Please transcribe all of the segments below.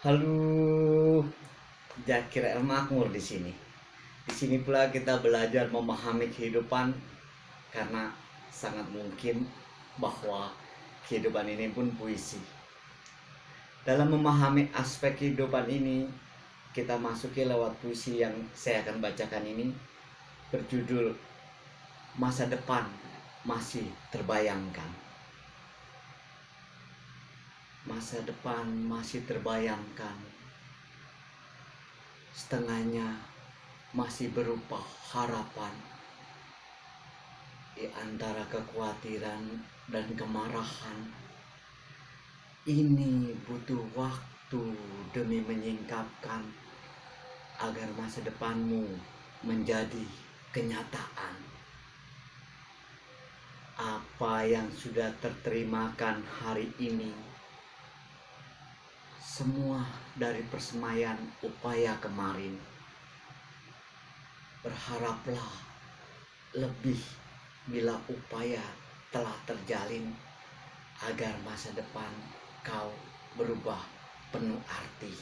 Halo, Zakir El Makmur di sini. Di sini pula kita belajar memahami kehidupan karena sangat mungkin bahwa kehidupan ini pun puisi. Dalam memahami aspek kehidupan ini, kita masuki lewat puisi yang saya akan bacakan ini berjudul Masa Depan Masih Terbayangkan. Masa depan masih terbayangkan, setengahnya masih berupa harapan. Di antara kekhawatiran dan kemarahan, ini butuh waktu demi menyingkapkan agar masa depanmu menjadi kenyataan. Apa yang sudah terterimakan hari ini, semua dari persemaian upaya kemarin. Berharaplah lebih bila upaya telah terjalin agar masa depan kau berubah penuh arti.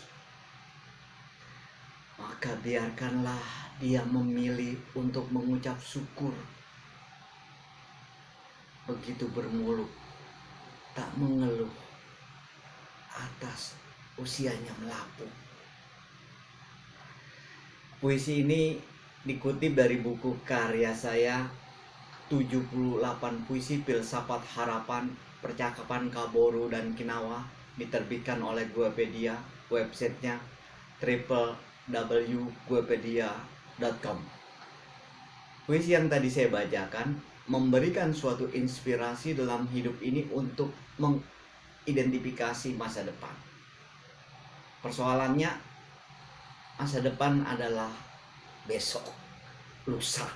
Maka biarkanlah dia memilih untuk mengucap syukur. Begitu bermuluk, tak mengeluh atas usianya melapuk. Puisi ini dikutip dari buku karya saya 78 puisi filsafat harapan percakapan Kaboru dan Kinawa, diterbitkan oleh Guepedia, websitenya www.guepedia.com. Puisi yang tadi saya bacakan memberikan suatu inspirasi dalam hidup ini untuk mengidentifikasi masa depan. Persoalannya, masa depan adalah besok, lusa,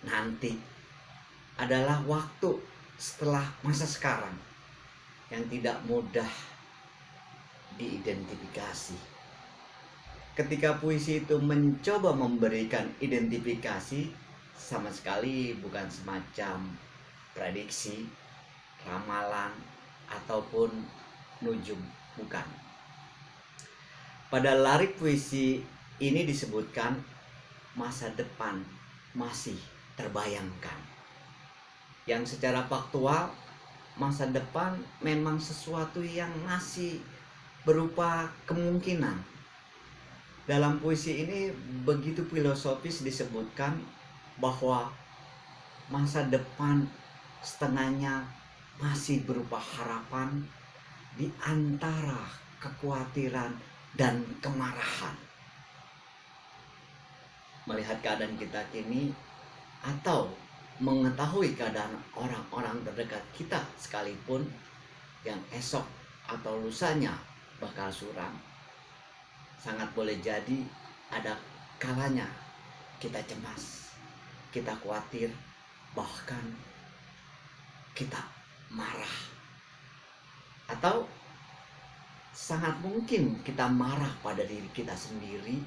nanti. Adalah waktu setelah masa sekarang yang tidak mudah diidentifikasi. Ketika puisi itu mencoba memberikan identifikasi, sama sekali bukan semacam prediksi, ramalan, ataupun nujum, bukan. Pada lirik puisi ini disebutkan masa depan masih terbayangkan. Yang secara faktual, masa depan memang sesuatu yang masih berupa kemungkinan. Dalam puisi ini begitu filosofis disebutkan bahwa masa depan setengahnya masih berupa harapan di antara kekhawatiran dan kemarahan. Melihat keadaan kita kini atau mengetahui keadaan orang-orang terdekat kita sekalipun yang esok atau lusanya bakal suram, sangat boleh jadi ada kalanya kita cemas, kita khawatir, bahkan kita marah. Atau sangat mungkin kita marah pada diri kita sendiri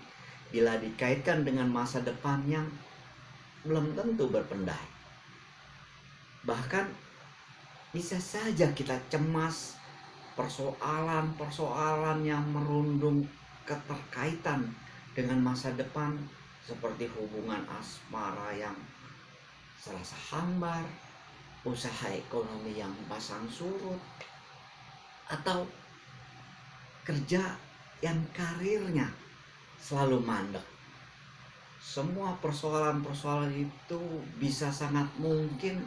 bila dikaitkan dengan masa depan yang belum tentu berpendai. Bahkan bisa saja kita cemas persoalan-persoalan yang merundung keterkaitan dengan masa depan, seperti hubungan asmara yang serasa hambar, usaha ekonomi yang pasang surut, atau kerja yang karirnya selalu mandek. Semua persoalan-persoalan itu bisa sangat mungkin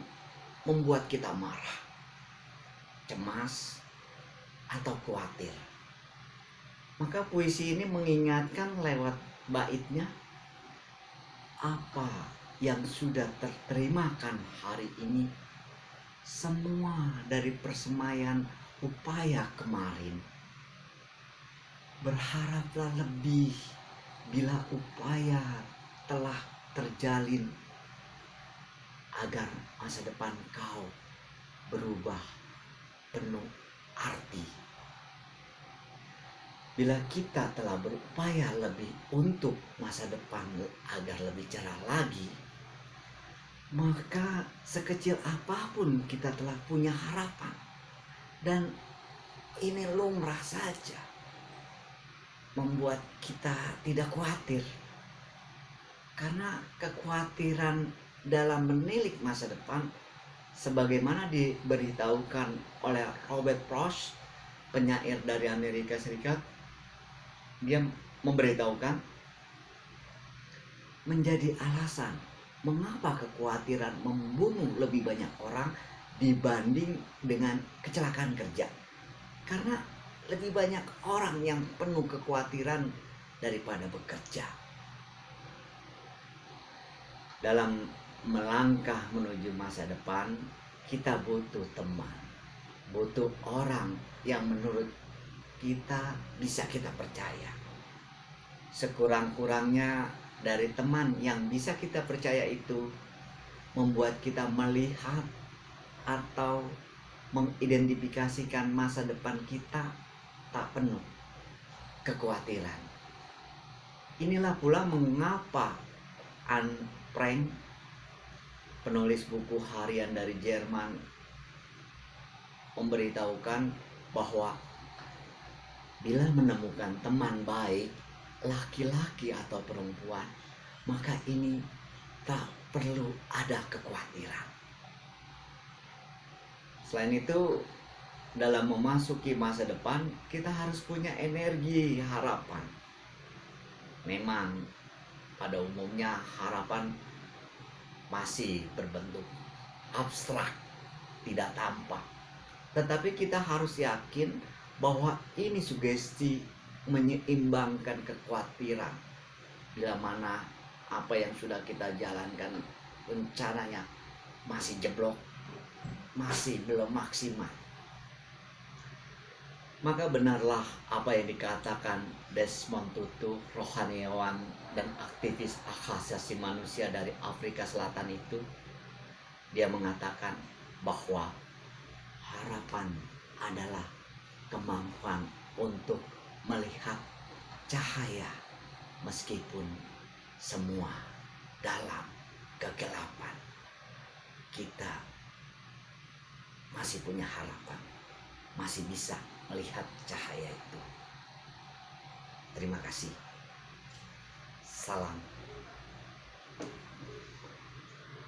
membuat kita marah, cemas, atau khawatir. Maka puisi ini mengingatkan lewat baitnya, apa yang sudah terterimakan hari ini, semua dari persemaian upaya kemarin. Berharaplah lebih bila upaya telah terjalin agar masa depan kau berubah penuh arti. Bila kita telah berupaya lebih untuk masa depan agar lebih cerah lagi, maka sekecil apapun kita telah punya harapan, dan ini lumrah saja. membuat kita tidak khawatir. Karena kekhawatiran dalam menilik masa depan, sebagaimana diberitahukan oleh Robert Frost, penyair dari Amerika Serikat, dia memberitahukan menjadi alasan mengapa kekhawatiran membunuh lebih banyak orang dibanding dengan kecelakaan kerja. Karena lebih banyak orang yang penuh kekhawatiran daripada bekerja. Dalam melangkah menuju masa depan, kita butuh teman, butuh orang yang menurut kita bisa kita percaya. Sekurang-kurangnya dari teman yang bisa kita percaya itu membuat kita melihat atau mengidentifikasikan masa depan kita tak penuh kekhawatiran. Inilah pula mengapa Anne Frank, penulis buku harian dari Jerman, memberitahukan bahwa bila menemukan teman baik, laki-laki atau perempuan, maka ini tak perlu ada kekhawatiran. Selain itu, dalam memasuki masa depan, kita harus punya energi harapan. Memang pada umumnya harapan masih berbentuk abstrak, tidak tampak. Tetapi kita harus yakin bahwa ini sugesti menyeimbangkan kekhawatiran. Bila mana apa yang sudah kita jalankan rencananya masih jeblok, masih belum maksimal, maka benarlah apa yang dikatakan Desmond Tutu, rohaniawan dan aktivis hak asasi manusia dari Afrika Selatan itu. Dia mengatakan bahwa harapan adalah kemampuan untuk melihat cahaya meskipun semua dalam kegelapan. Kita masih punya harapan, masih bisa melihat cahaya itu. Terima kasih. Salam